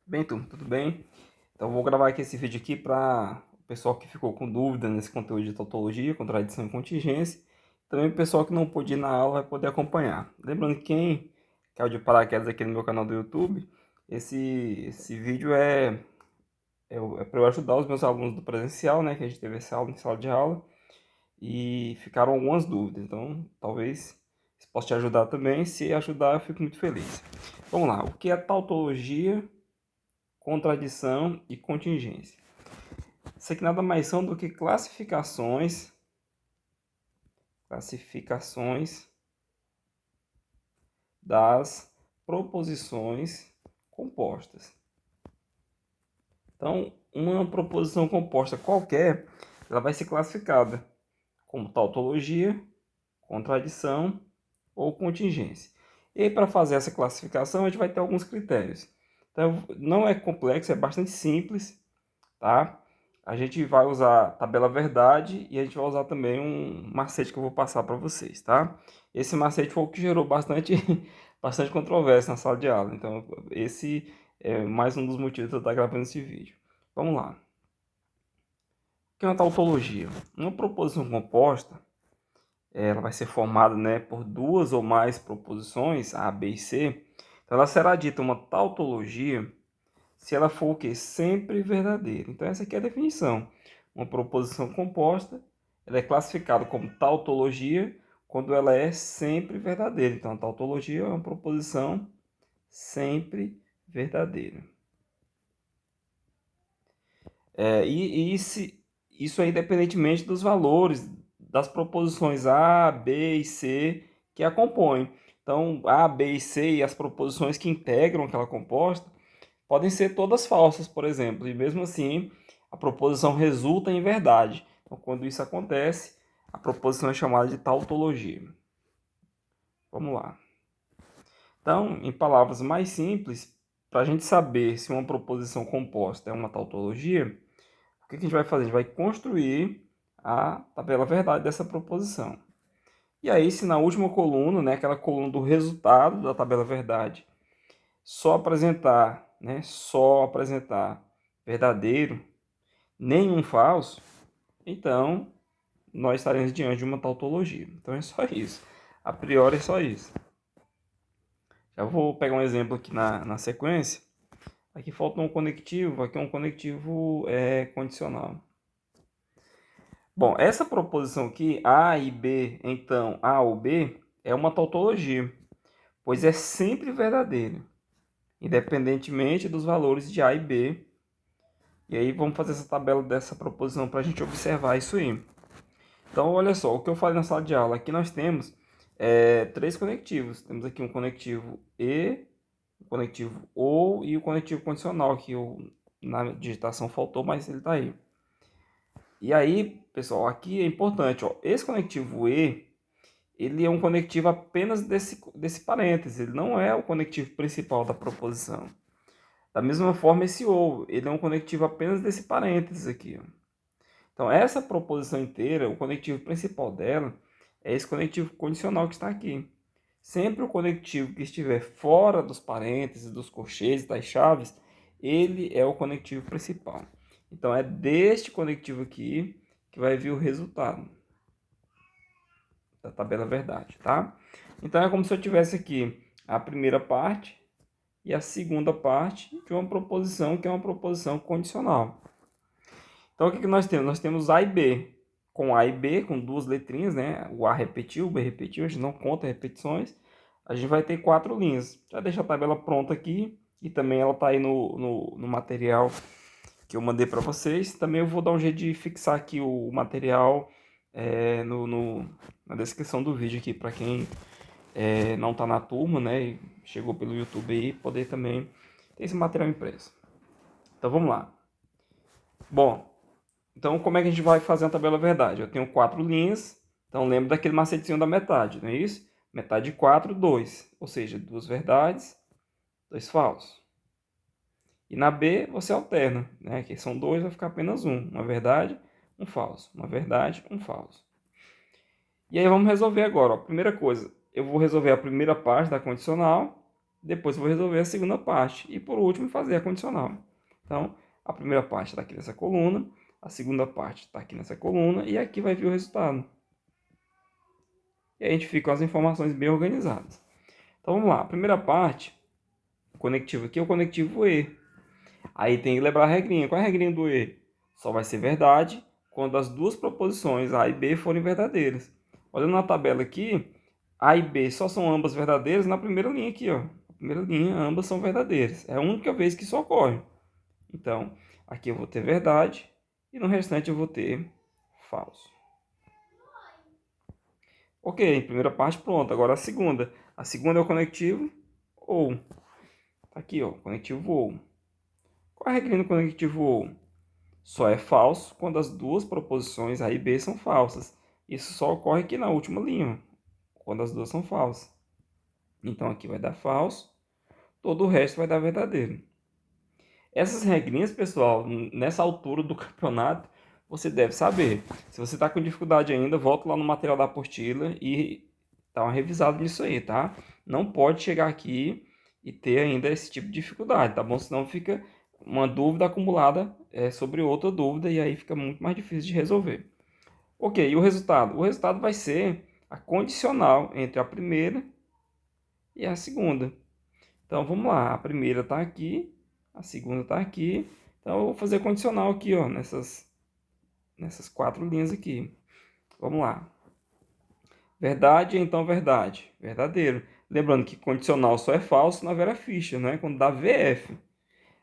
Bem, turma, tudo bem? Então, vou gravar aqui esse vídeo aqui para o pessoal que ficou com dúvida nesse conteúdo de tautologia, contradição e contingência. Também o pessoal que não pôde ir na aula vai poder acompanhar. Lembrando que quem caiu de paraquedas aqui no meu canal do YouTube, esse vídeo é para eu ajudar os meus alunos do presencial, né? Que a gente teve essa aula em sala de aula e ficaram algumas dúvidas. Então, talvez isso possa te ajudar também. Se ajudar, eu fico muito feliz. Vamos lá. O que é tautologia, contradição e contingência? Isso aqui nada mais são do que classificações das proposições compostas. Então, uma proposição composta qualquer, ela vai ser classificada como tautologia, contradição ou contingência. E para fazer essa classificação, a gente vai ter alguns critérios. Então, não é complexo, é bastante simples, tá? A gente vai usar a tabela verdade e a gente vai usar também um macete que eu vou passar para vocês, tá? Esse macete foi o que gerou bastante, bastante controvérsia na sala de aula. Então, esse é mais um dos motivos de eu estar gravando esse vídeo. Vamos lá. O que é uma tautologia? Uma proposição composta, ela vai ser formada, né, por duas ou mais proposições, A, B e C. Então, ela será dita uma tautologia se ela for o quê? Sempre verdadeira. Então, essa aqui é a definição. Uma proposição composta, ela é classificada como tautologia quando ela é sempre verdadeira. Então, a tautologia é uma proposição sempre verdadeira. Isso é independentemente dos valores das proposições A, B e C que a compõem. Então, A, B e C e as proposições que integram aquela composta podem ser todas falsas, por exemplo, e mesmo assim a proposição resulta em verdade. Então, quando isso acontece, a proposição é chamada de tautologia. Vamos lá. Então, em palavras mais simples, para a gente saber se uma proposição composta é uma tautologia, o que a gente vai fazer? A gente vai construir a tabela verdade dessa proposição. E aí, se na última coluna, né, aquela coluna do resultado da tabela verdade, só apresentar verdadeiro, nenhum falso, então nós estaremos diante de uma tautologia. Então é só isso. A priori é só isso. Já vou pegar um exemplo aqui na sequência. Aqui falta um conectivo, aqui é um conectivo condicional. Bom, essa proposição aqui, A e B, então A ou B, é uma tautologia, pois é sempre verdadeiro, independentemente dos valores de A e B. E aí vamos fazer essa tabela dessa proposição para a gente observar isso aí. Então, olha só, o que eu falei na sala de aula. Aqui nós temos três conectivos. Temos aqui um conectivo e, um conectivo ou e o conectivo condicional, que na digitação faltou, mas ele está aí. E aí, pessoal, aqui é importante, ó, esse conectivo e, ele é um conectivo apenas desse parêntese, ele não é o conectivo principal da proposição. Da mesma forma, esse ou, ele é um conectivo apenas desse parênteses aqui, ó. Então, essa proposição inteira, o conectivo principal dela, é esse conectivo condicional que está aqui. Sempre o conectivo que estiver fora dos parênteses, dos corchetes, das chaves, ele é o conectivo principal. Então, é deste conectivo aqui que vai vir o resultado da tabela verdade, tá? Então, é como se eu tivesse aqui a primeira parte e a segunda parte de uma proposição que é uma proposição condicional. Então, o que nós temos? Nós temos A e B. Com A e B, com duas letrinhas, né? O A repetiu, o B repetiu, a gente não conta repetições. A gente vai ter 4 linhas. Já deixa a tabela pronta aqui. E também ela está aí no material que eu mandei para vocês. Também eu vou dar um jeito de fixar aqui o material na descrição do vídeo aqui, para quem não está na turma, né? E chegou pelo YouTube aí, poder também ter esse material impresso. Então, vamos lá. Bom, então, como é que a gente vai fazer a tabela verdade? Eu tenho 4 linhas, então lembra daquele macetezinho da metade, não é isso? Metade de 4, 2. Ou seja, 2 verdades, 2 falsos. E na B você alterna, né? Que são 2, vai ficar apenas um. Uma verdade, um falso. Uma verdade, um falso. E aí vamos resolver agora. Ó. Primeira coisa, eu vou resolver a primeira parte da condicional. Depois eu vou resolver a segunda parte. E por último, fazer a condicional. Então, a primeira parte está aqui nessa coluna. A segunda parte está aqui nessa coluna. E aqui vai vir o resultado. E aí a gente fica com as informações bem organizadas. Então vamos lá. A primeira parte, o conectivo aqui é o conectivo E. Aí tem que lembrar a regrinha. Qual é a regrinha do E? Só vai ser verdade quando as duas proposições A e B forem verdadeiras. Olhando na tabela aqui, A e B só são ambas verdadeiras na primeira linha aqui, ó. Na primeira linha, ambas são verdadeiras. É a única vez que isso ocorre. Então, aqui eu vou ter verdade e no restante eu vou ter falso. Ok, primeira parte pronta. Agora a segunda. A segunda é o conectivo OU. Tá aqui, ó, conectivo OU. Qual é a regra do conectivo OU? Só é falso quando as duas proposições A e B são falsas. Isso só ocorre aqui na última linha, quando as duas são falsas. Então aqui vai dar falso, todo o resto vai dar verdadeiro. Essas regrinhas, pessoal, nessa altura do campeonato, você deve saber. Se você está com dificuldade ainda, volta lá no material da apostila e dá uma revisada nisso aí, tá? Não pode chegar aqui e ter ainda esse tipo de dificuldade, tá bom? Senão fica uma dúvida acumulada sobre outra dúvida e aí fica muito mais difícil de resolver. Ok, e o resultado? O resultado vai ser a condicional entre a primeira e a segunda. Então vamos lá, a primeira está aqui, a segunda está aqui. Então eu vou fazer condicional aqui, ó, nessas 4 linhas aqui. Vamos lá. Verdade, então verdade. Verdadeiro. Lembrando que condicional só é falso na Vera Fischer, né? Quando dá VF.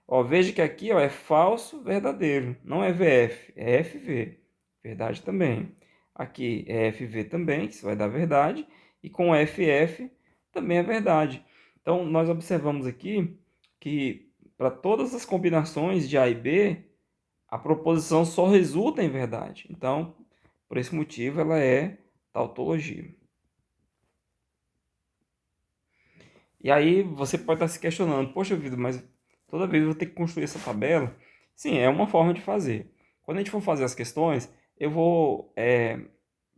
Ó, veja que aqui, ó, é falso, verdadeiro. Não é VF, é FV. Verdade também. Aqui é FV também, que isso vai dar verdade. E com FF também é verdade. Então, nós observamos aqui que para todas as combinações de A e B, a proposição só resulta em verdade. Então, por esse motivo, ela é tautologia. E aí você pode estar se questionando, poxa vida, mas toda vez eu vou ter que construir essa tabela? Sim, é uma forma de fazer. Quando a gente for fazer as questões, eu vou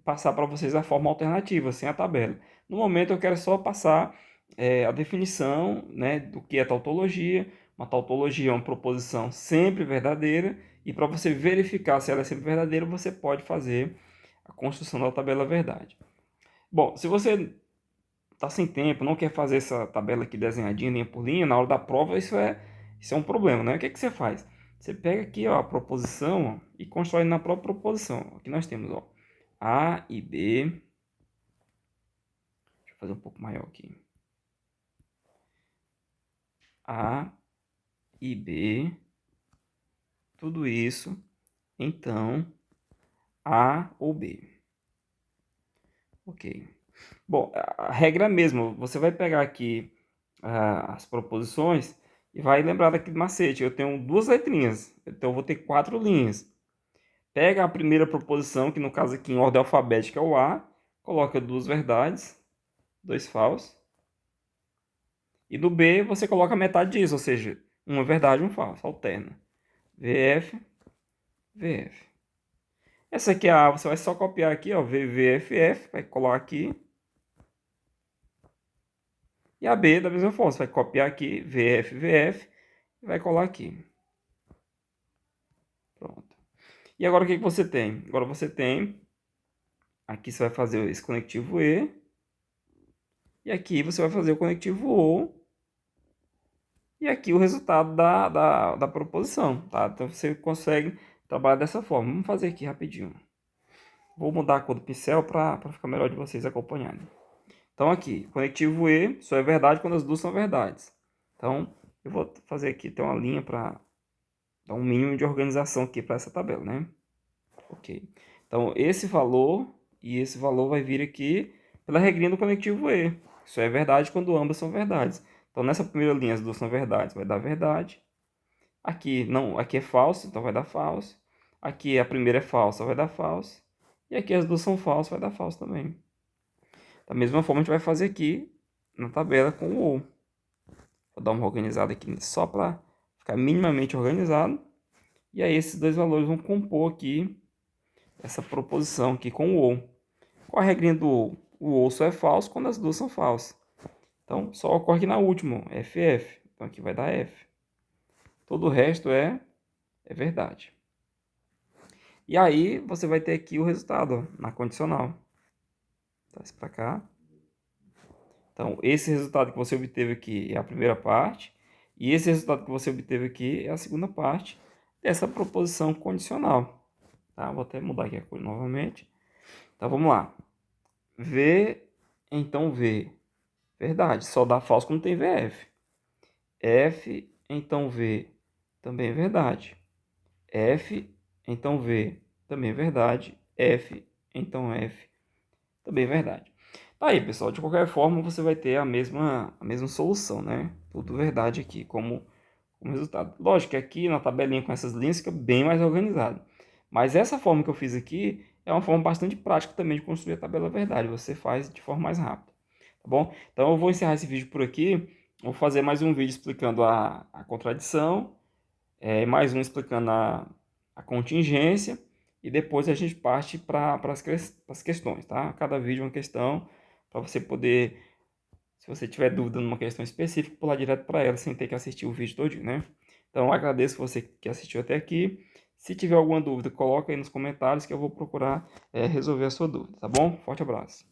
passar para vocês a forma alternativa, sem a tabela. No momento eu quero só passar a definição, né, do que é tautologia. Uma tautologia é uma proposição sempre verdadeira, e para você verificar se ela é sempre verdadeira, você pode fazer a construção da tabela verdade. Bom, se você tá sem tempo, não quer fazer essa tabela aqui desenhadinha linha por linha, na hora da prova isso é um problema, né? O que é que você faz? Você pega aqui, ó, a proposição, ó, e constrói na própria proposição. Aqui nós temos, ó, A e B. Deixa eu fazer um pouco maior aqui. A e B. Tudo isso, então, A ou B. Ok. Bom, a regra é a mesma. Você vai pegar aqui as proposições e vai lembrar daquele macete. Eu tenho 2 letrinhas, então eu vou ter 4 linhas. Pega a primeira proposição, que no caso aqui em ordem alfabética é o A, coloca 2 verdades, 2 falsos. E no B você coloca metade disso, ou seja, uma verdade e um falso, alterna. VF, VF. Essa aqui é a A, você vai só copiar aqui, ó, VVFF, vai colar aqui. E a B da mesma forma, você vai copiar aqui, VF, VF, e vai colar aqui. Pronto. E agora o que você tem? Agora você tem, aqui você vai fazer esse conectivo E, e aqui você vai fazer o conectivo O, e aqui o resultado da proposição, tá? Então você consegue trabalhar dessa forma. Vamos fazer aqui rapidinho. Vou mudar a cor do pincel para ficar melhor de vocês acompanharem. Então aqui, conectivo E só é verdade quando as duas são verdades. Então eu vou fazer aqui, tem uma linha para dar um mínimo de organização aqui para essa tabela, né? Ok. Então esse valor e esse valor vai vir aqui pela regrinha do conectivo E. Isso é verdade quando ambas são verdades. Então nessa primeira linha as duas são verdades, vai dar verdade. Aqui não, aqui é falso, então vai dar falso. Aqui a primeira é falsa, vai dar falso. E aqui as duas são falsas, vai dar falso também. Da mesma forma a gente vai fazer aqui na tabela com o ou. Vou dar uma organizada aqui só para ficar minimamente organizado. E aí esses dois valores vão compor aqui essa proposição aqui com o ou. Qual a regrinha do ou? O ou só é falso quando as duas são falsas. Então, só ocorre aqui na última, FF. Então, aqui vai dar F. Todo o resto é verdade. E aí, você vai ter aqui o resultado, ó, na condicional. Traz para cá. Então, esse resultado que você obteve aqui é a primeira parte. E esse resultado que você obteve aqui é a segunda parte dessa proposição condicional. Tá? Vou até mudar aqui a cor novamente. Então, vamos lá. V, então V. Verdade, só dá falso quando tem VF. F, então V. Também é verdade. F, então V. Também é verdade. F, então F. Também é verdade. Tá aí, pessoal. De qualquer forma, você vai ter a mesma solução, né? Tudo verdade aqui, como resultado. Lógico que aqui na tabelinha com essas linhas fica bem mais organizado. Mas essa forma que eu fiz aqui é uma forma bastante prática também de construir a tabela verdade. Você faz de forma mais rápida. Tá bom? Então eu vou encerrar esse vídeo por aqui. Vou fazer mais um vídeo explicando a contradição. Mais um explicando a contingência. E depois a gente parte para as questões, tá? Cada vídeo é uma questão para você poder, se você tiver dúvida numa questão específica, pular direto para ela sem ter que assistir o vídeo todinho, né? Então, eu agradeço você que assistiu até aqui. Se tiver alguma dúvida, coloca aí nos comentários que eu vou procurar resolver a sua dúvida, tá bom? Forte abraço.